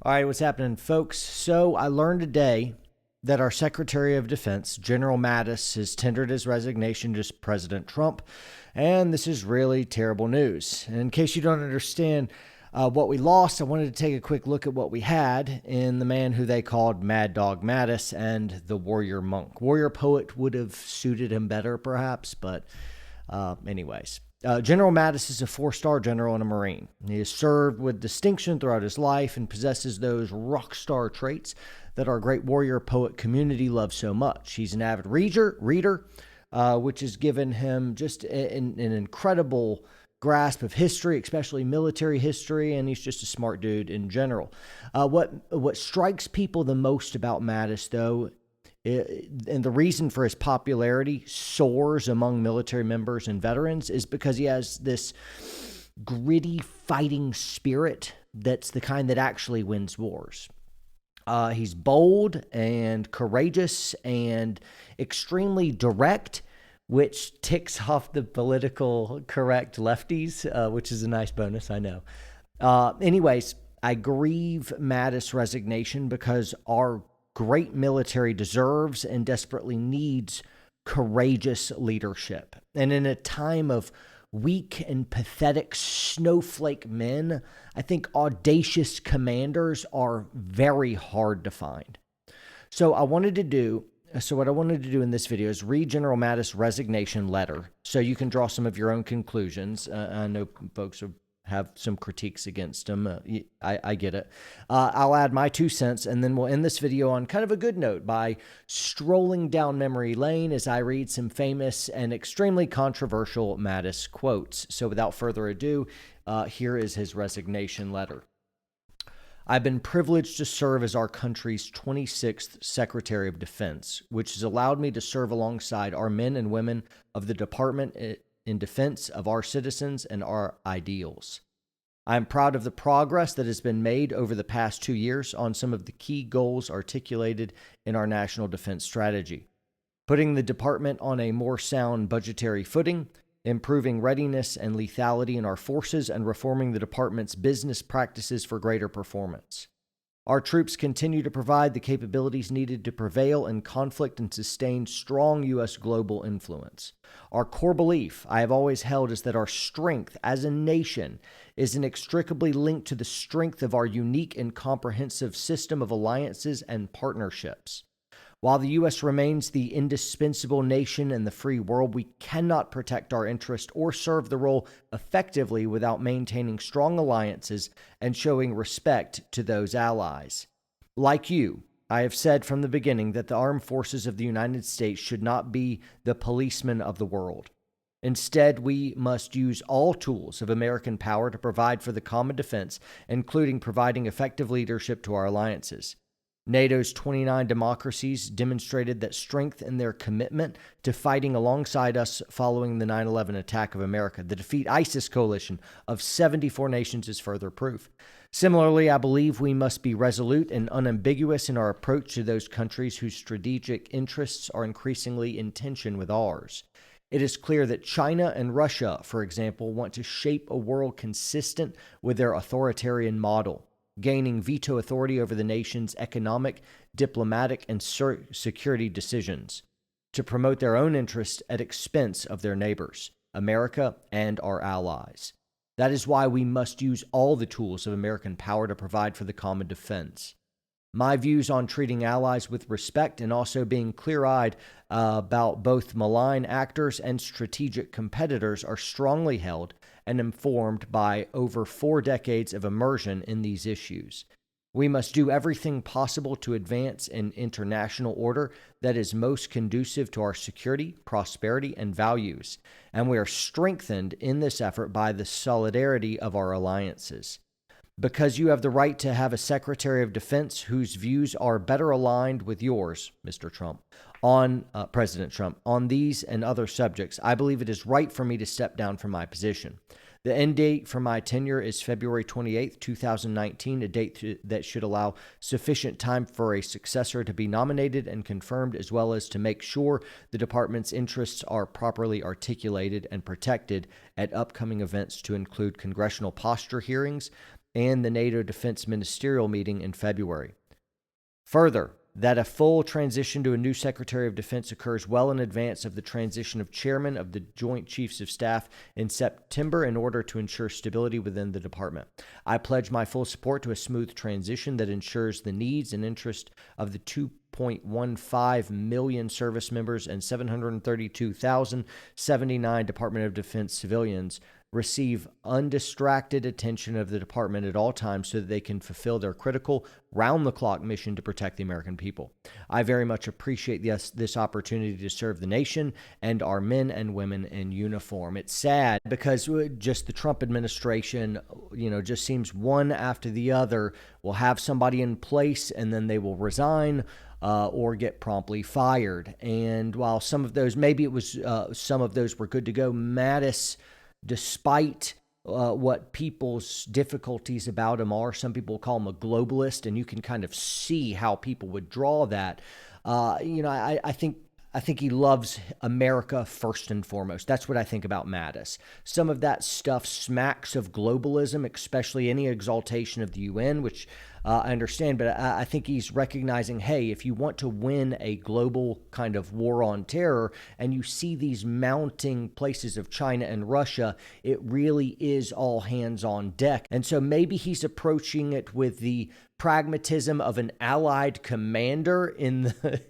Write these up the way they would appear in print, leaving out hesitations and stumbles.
All right, what's happening, folks? So I learned today that our Secretary of Defense, General Mattis, has tendered his resignation to President Trump, and this is really terrible news. And in case you don't understand what we lost, I wanted to take a quick look at what we had in the man who they called Mad Dog Mattis and the Warrior Monk. Warrior Poet would have suited him better, perhaps, but anyways. General Mattis is a four-star general and a Marine. He has served with distinction throughout his life and possesses those rock star traits that our great warrior poet community loves so much. He's an avid reader, which has given him just an incredible grasp of history, especially military history, and he's just a smart dude in general. What strikes people the most about Mattis, though, and the reason for his popularity soars among military members and veterans is because he has this gritty fighting spirit that's the kind that actually wins wars. He's bold and courageous and extremely direct, which ticks off the political correct lefties, which is a nice bonus, I know. Anyways, I grieve Mattis' resignation because our great military deserves and desperately needs courageous leadership. And in a time of weak and pathetic snowflake men, I think audacious commanders are very hard to find. So what I wanted to do in this video is read General Mattis' resignation letter so you can draw some of your own conclusions. I know folks have some critiques against him. I get it. I'll add my 2 cents, and then we'll end this video on kind of a good note by strolling down memory lane as I read some famous and extremely controversial Mattis quotes. So without further ado, here is his resignation letter. I've been privileged to serve as our country's 26th Secretary of Defense, which has allowed me to serve alongside our men and women of the Department in defense of our citizens and our ideals. I am proud of the progress that has been made over the past 2 years on some of the key goals articulated in our national defense strategy, putting the department on a more sound budgetary footing, improving readiness and lethality in our forces, and reforming the department's business practices for greater performance. Our troops continue to provide the capabilities needed to prevail in conflict and sustain strong U.S. global influence. Our core belief, I have always held, is that our strength as a nation is inextricably linked to the strength of our unique and comprehensive system of alliances and partnerships. While the U.S. remains the indispensable nation in the free world, we cannot protect our interest or serve the role effectively without maintaining strong alliances and showing respect to those allies. Like you, I have said from the beginning that the armed forces of the United States should not be the policemen of the world. Instead, we must use all tools of American power to provide for the common defense, including providing effective leadership to our alliances. NATO's 29 democracies demonstrated that strength in their commitment to fighting alongside us following the 9/11 attack of America. The Defeat ISIS coalition of 74 nations is further proof. Similarly, I believe we must be resolute and unambiguous in our approach to those countries whose strategic interests are increasingly in tension with ours. It is clear that China and Russia, for example, want to shape a world consistent with their authoritarian model, gaining veto authority over the nation's economic, diplomatic, and security decisions to promote their own interests at expense of their neighbors, America, and our allies. That is why we must use all the tools of American power to provide for the common defense. My views on treating allies with respect and also being clear-eyed about both malign actors and strategic competitors are strongly held and informed by over 4 decades of immersion in these issues. We must do everything possible to advance an international order that is most conducive to our security, prosperity, and values, and we are strengthened in this effort by the solidarity of our alliances. Because you have the right to have a Secretary of Defense whose views are better aligned with yours, Mr. Trump, President Trump, on these and other subjects, I believe it is right for me to step down from my position. The end date for my tenure is February 28, 2019, a date that should allow sufficient time for a successor to be nominated and confirmed, as well as to make sure the department's interests are properly articulated and protected at upcoming events to include congressional posture hearings and the NATO Defense Ministerial meeting in February. Further, that a full transition to a new Secretary of Defense occurs well in advance of the transition of Chairman of the Joint Chiefs of Staff in September in order to ensure stability within the department. I pledge my full support to a smooth transition that ensures the needs and interest of the 2.15 million service members and 732,079 Department of Defense civilians receive undistracted attention of the department at all times so that they can fulfill their critical, round-the-clock mission to protect the American people. I very much appreciate this opportunity to serve the nation and our men and women in uniform. It's sad because just the Trump administration, just seems one after the other will have somebody in place and then they will resign or get promptly fired. And while some of those, maybe it was some of those were good to go, Mattis, despite what people's difficulties about him are, some people call him a globalist, and you can kind of see how people would draw that. I think he loves America first and foremost. That's what I think about Mattis. Some of that stuff smacks of globalism, especially any exaltation of the UN, which I understand, but I think he's recognizing, hey, if you want to win a global kind of war on terror and you see these mounting places of China and Russia, it really is all hands on deck. And so maybe he's approaching it with the pragmatism of an allied commander in the,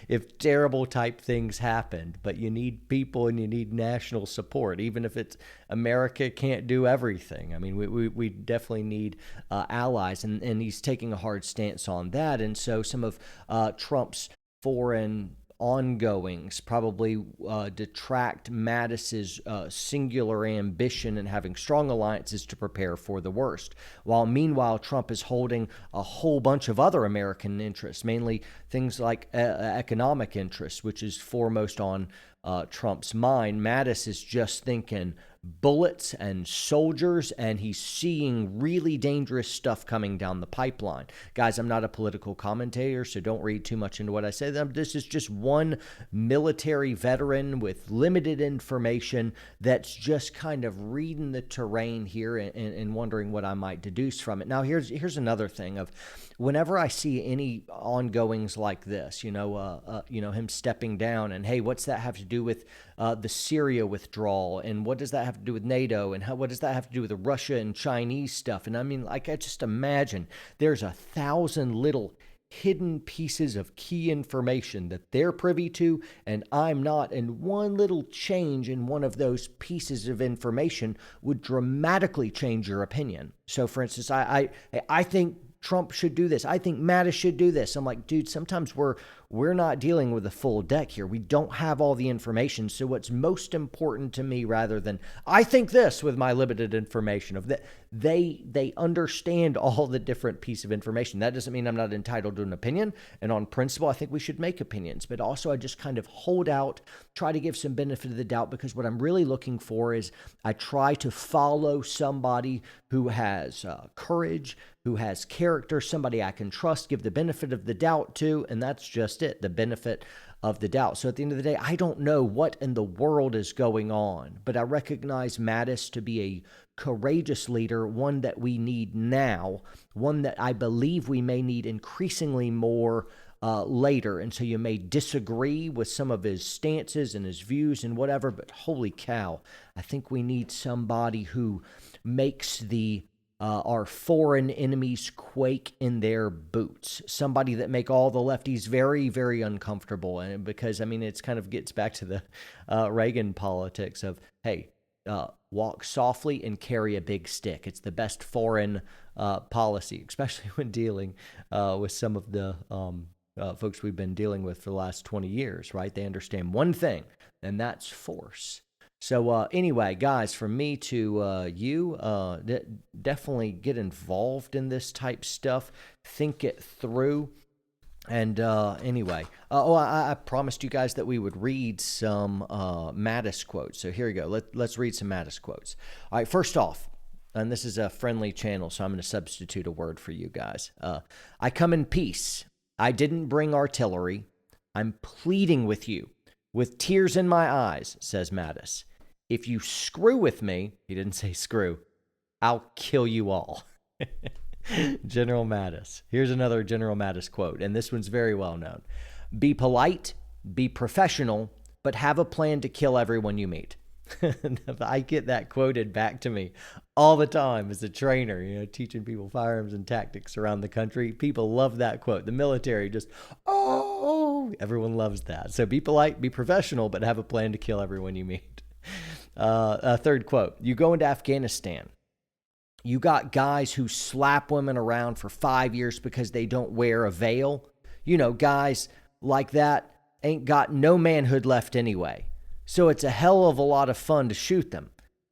if terrible type things happened, but you need people and you need national support, even if it's America can't do everything. I mean, we definitely need allies, and he's taking a hard stance on that. And so some of Trump's foreign ongoings probably detract Mattis's singular ambition and having strong alliances to prepare for the worst. While meanwhile, Trump is holding a whole bunch of other American interests, mainly things like economic interests, which is foremost on Trump's mind. Mattis is just thinking bullets and soldiers, and he's seeing really dangerous stuff coming down the pipeline. Guys, I'm not a political commentator, so don't read too much into what I say. This is just one military veteran with limited information that's just kind of reading the terrain here and wondering what I might deduce from it. Now, here's another thing of whenever I see any ongoings like this, him stepping down and, hey, what's that have to do with the Syria withdrawal, and what does that have to do with NATO, and what does that have to do with the Russia and Chinese stuff? And I mean, I just imagine there's 1,000 little hidden pieces of key information that they're privy to and I'm not, and one little change in one of those pieces of information would dramatically change your opinion. So for instance, I think Trump should do this. I think Mattis should do this. I'm like, dude, sometimes we're not dealing with a full deck here. We don't have all the information. So what's most important to me, rather than I think this with my limited information, of that they understand all the different pieces of information. That doesn't mean I'm not entitled to an opinion. And on principle, I think we should make opinions. But also I just kind of hold out, try to give some benefit of the doubt, because what I'm really looking for is I try to follow somebody who has courage, who has character, somebody I can trust, give the benefit of the doubt to, and that's just it, the benefit of the doubt. So at the end of the day, I don't know what in the world is going on, but I recognize Mattis to be a courageous leader, one that we need now, one that I believe we may need increasingly more later. And so you may disagree with some of his stances and his views and whatever, but holy cow, I think we need somebody who makes our foreign enemies quake in their boots. Somebody that make all the lefties very, very uncomfortable. And because, I mean, it's kind of gets back to the Reagan politics of, hey, walk softly and carry a big stick. It's the best foreign policy, especially when dealing with some of the folks we've been dealing with for the last 20 years, right? They understand one thing, and that's force. So anyway, guys, from me to you, definitely get involved in this type stuff. Think it through. And anyway, I promised you guys that we would read some Mattis quotes. So here we go. Let's read some Mattis quotes. All right, first off, and this is a friendly channel, so I'm going to substitute a word for you guys. I come in peace. I didn't bring artillery. I'm pleading with you. With tears in my eyes, says Mattis. If you screw with me, he didn't say screw, I'll kill you all. General Mattis. Here's another General Mattis quote, and this one's very well known. Be polite, be professional, but have a plan to kill everyone you meet. I get that quoted back to me all the time as a trainer, teaching people firearms and tactics around the country. People love that quote. The military just, oh, everyone loves that. So be polite, be professional, but have a plan to kill everyone you meet. A third quote, you go into Afghanistan. You got guys who slap women around for 5 years because they don't wear a veil. Guys like that ain't got no manhood left anyway. So it's a hell of a lot of fun to shoot them.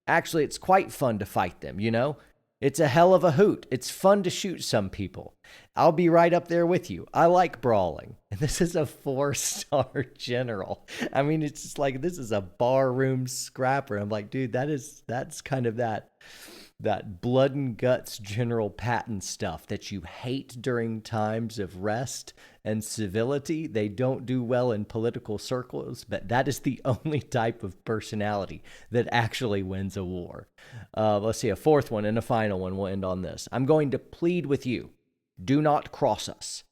Actually, it's quite fun to fight them, It's a hell of a hoot. It's fun to shoot some people. I'll be right up there with you. I like brawling. And this is a 4-star general. I mean, it's just like, this is a barroom scrapper. I'm like, dude, that's kind of that blood and guts General Patton stuff that you hate during times of rest and civility. They don't do well in political circles, but that is the only type of personality that actually wins a war. Let's see, a fourth one and a final one. We'll end on this. I'm going to plead with you. Do not cross us,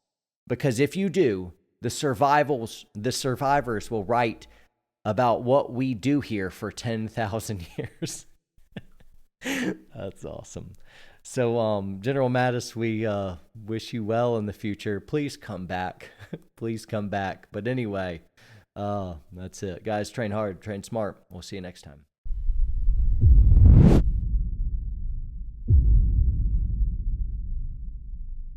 because if you do, the survivors will write about what we do here for 10,000 years. That's awesome. So, General Mattis, we wish you well in the future. Please come back. Please come back. But anyway, that's it. Guys, train hard, train smart. We'll see you next time.